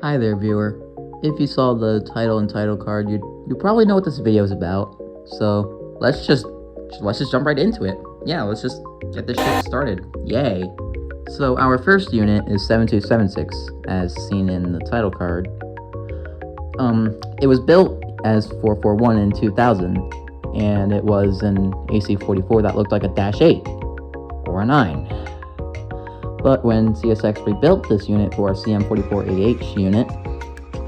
Hi there, viewer. If you saw the title and title card, you probably know what this video is about. So let's just jump right into it. Yeah, let's just get this shit started. Yay! So our first unit is 7276, as seen in the title card. It was built as 441 in 2000, and it was an AC44 that looked like a -8 or a 9. But when CSX rebuilt this unit for a CM44AH unit,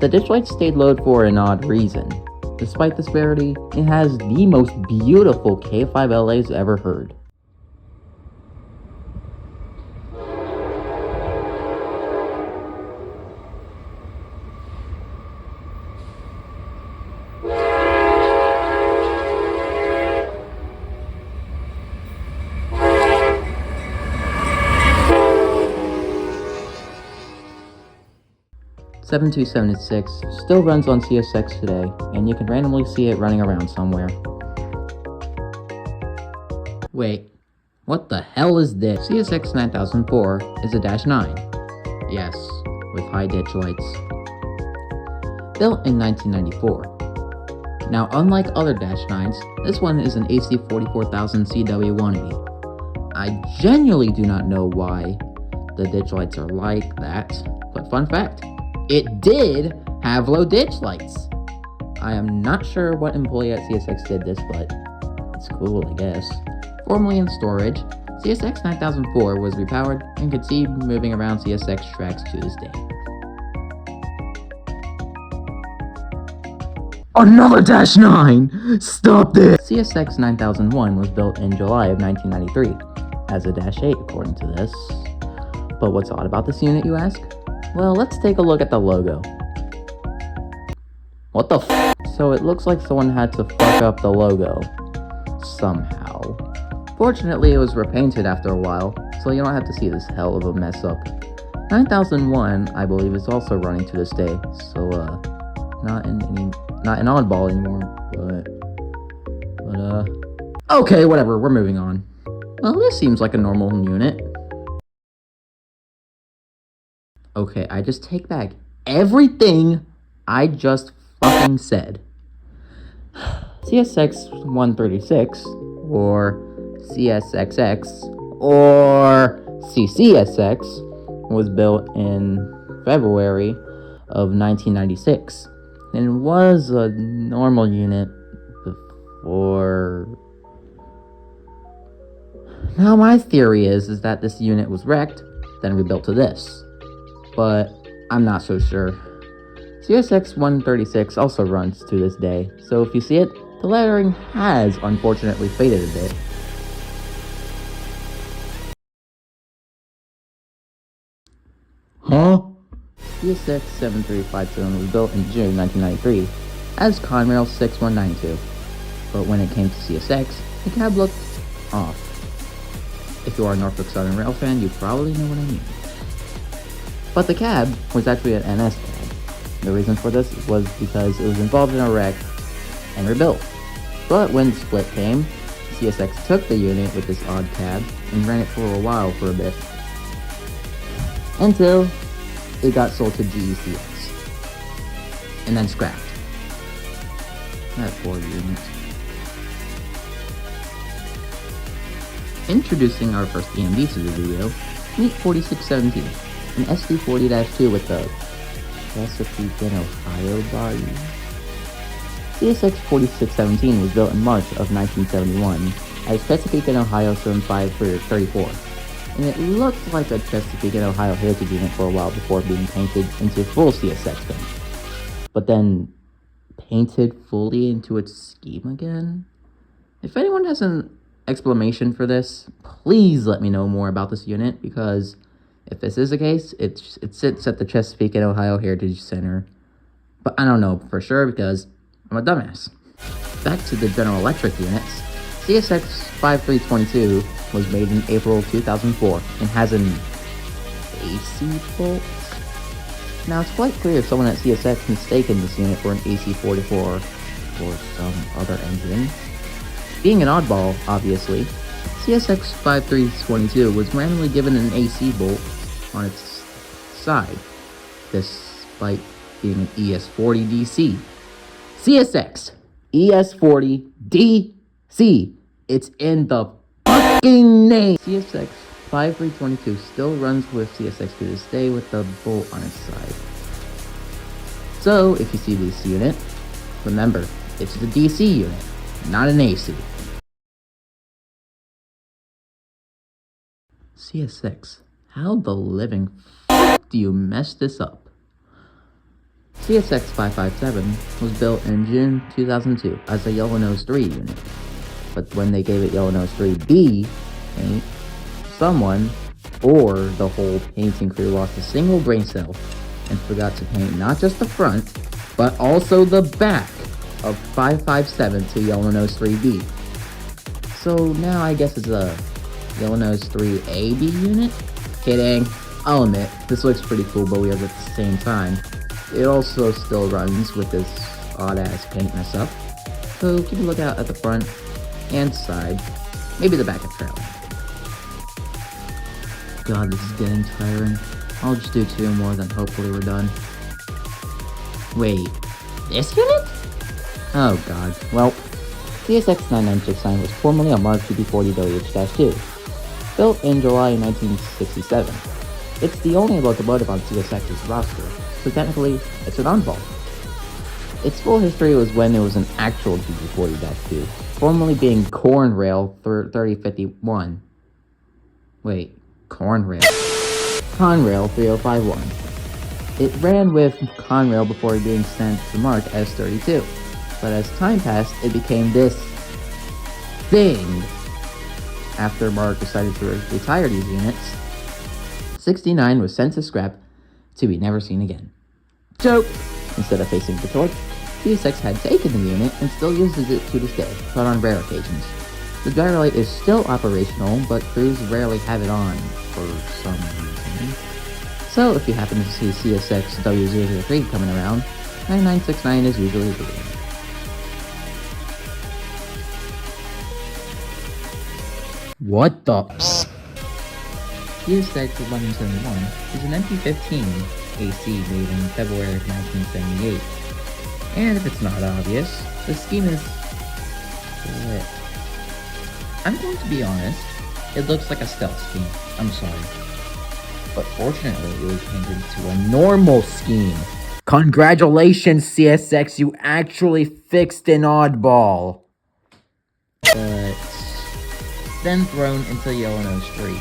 the ditch lights stayed low for an odd reason. Despite this rarity, it has the most beautiful K5 LAs ever heard. (7276) still runs on CSX today, and you can randomly see it running around somewhere. Wait, what the hell is this? CSX 9004 is a -9. Yes, with high ditch lights. Built in 1994. Now, unlike other -9s, this one is an AC44000 CW wannabe. I genuinely do not know why the ditch lights are like that, but fun fact, it did have low ditch lights. I am not sure what employee at CSX did this, but it's cool, I guess. Formerly in storage, CSX 9004 was repowered and could see moving around CSX tracks to this day. Another -9! Stop this! CSX 9001 was built in July of 1993 as a -8 according to this. But what's odd about this unit, you ask? Well, let's take a look at the logo. What the f? So it looks like someone had to fuck up the logo. Somehow. Fortunately, it was repainted after a while, so you don't have to see this hell of a mess up. 9001, I believe, is also running to this day, so, not in Oddball anymore, but, okay, whatever, we're moving on. Well, this seems like a normal unit. Okay, I just take back everything I just fucking said. CSX 136, or CSXX, or CCSX, was built in February of 1996, and was a normal unit before. Now my theory is that this unit was wrecked, then rebuilt to this. But I'm not so sure. CSX 136 also runs to this day, so if you see it, the lettering has unfortunately faded a bit. Huh? CSX 7357 was built in June 1993 as Conrail 6192, but when it came to CSX, the cab looked off. If you are a Norfolk Southern Rail fan, you probably know what I mean. But the cab was actually an NS cab. The reason for this was because it was involved in a wreck and rebuilt. But when the split came, CSX took the unit with this odd cab and ran it for a while for a bit. Until it got sold to GECX. And then scrapped. That poor unit. Introducing our first EMD to the video, meet 4617. An SD40-2 with the Chesapeake and Ohio body. CSX 4617 was built in March of 1971 as Chesapeake and Ohio 7534, and it looked like a Chesapeake and Ohio heritage unit for a while before being painted into full CSX paint. But then painted fully into its scheme again? If anyone has an explanation for this, please let me know more about this unit, because if this is the case, it sits at the Chesapeake and Ohio Heritage Center. But I don't know for sure because I'm a dumbass. Back to the General Electric units. CSX 5322 was made in April 2004 and has an AC bolt. Now it's quite clear someone at CSX mistaken this unit for an AC44 or some other engine. Being an oddball, obviously, CSX 5322 was randomly given an AC bolt on its side. This despite being an ES40 DC. CSX ES40 DC. It's in the fucking name. CSX 5322 still runs with CSX to this day with the bolt on its side. So if you see this unit, remember, it's the DC unit, not an AC. CSX, how the living f*** do you mess this up? CSX 557 was built in June 2002 as a Yellow Nose 3 unit. But when they gave it Yellow Nose 3B paint, someone or the whole painting crew lost a single brain cell and forgot to paint not just the front, but also the back of 557 to Yellow Nose 3B. So now I guess it's a Yellow Nose 3AB unit? Kidding. I'll admit, this looks pretty cool but weird at the same time. It also still runs with this odd-ass paint mess up. So keep a lookout at the front and side, maybe the back of trailer. God, this is getting tiring. I'll just do 2 more, then hopefully we're done. Wait, this unit? Oh god, well, CSX 9969 was formerly a MARC GP40WH-2, built in July 1967. It's the only locomotive on CSX's roster, so technically, it's an oddball. Its full history was when it was an actual GP40-2, formerly being Conrail 3051. Wait, Conrail 3051. It ran with Conrail before being sent to MARC S32, but as time passed, it became this thing. After MARC decided to retire these units, 69 was sent to scrap to be never seen again. Joke! Instead of facing the torch, CSX had taken the unit and still uses it to this day, but on rare occasions. The gyro light is still operational, but crews rarely have it on for some reason. So if you happen to see CSX W003 coming around, 9969 is usually the winner. What the psst? CSX 1171 is an MP15 AC made in February of 1978. And if it's not obvious, the scheme is lit. I'm going to be honest, it looks like a stealth scheme. I'm sorry. But fortunately, it was painted to a normal scheme. Congratulations, CSX, you actually fixed an oddball. But then thrown into Yellow Nose 3,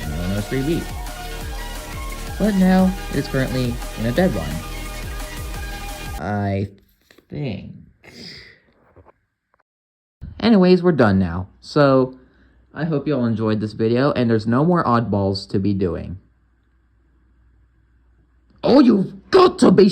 and Yellow Nose 3B. But now, it is currently in a deadline. I think. Anyways, we're done now. So, I hope you all enjoyed this video, and there's no more oddballs to be doing. Oh, you've got to be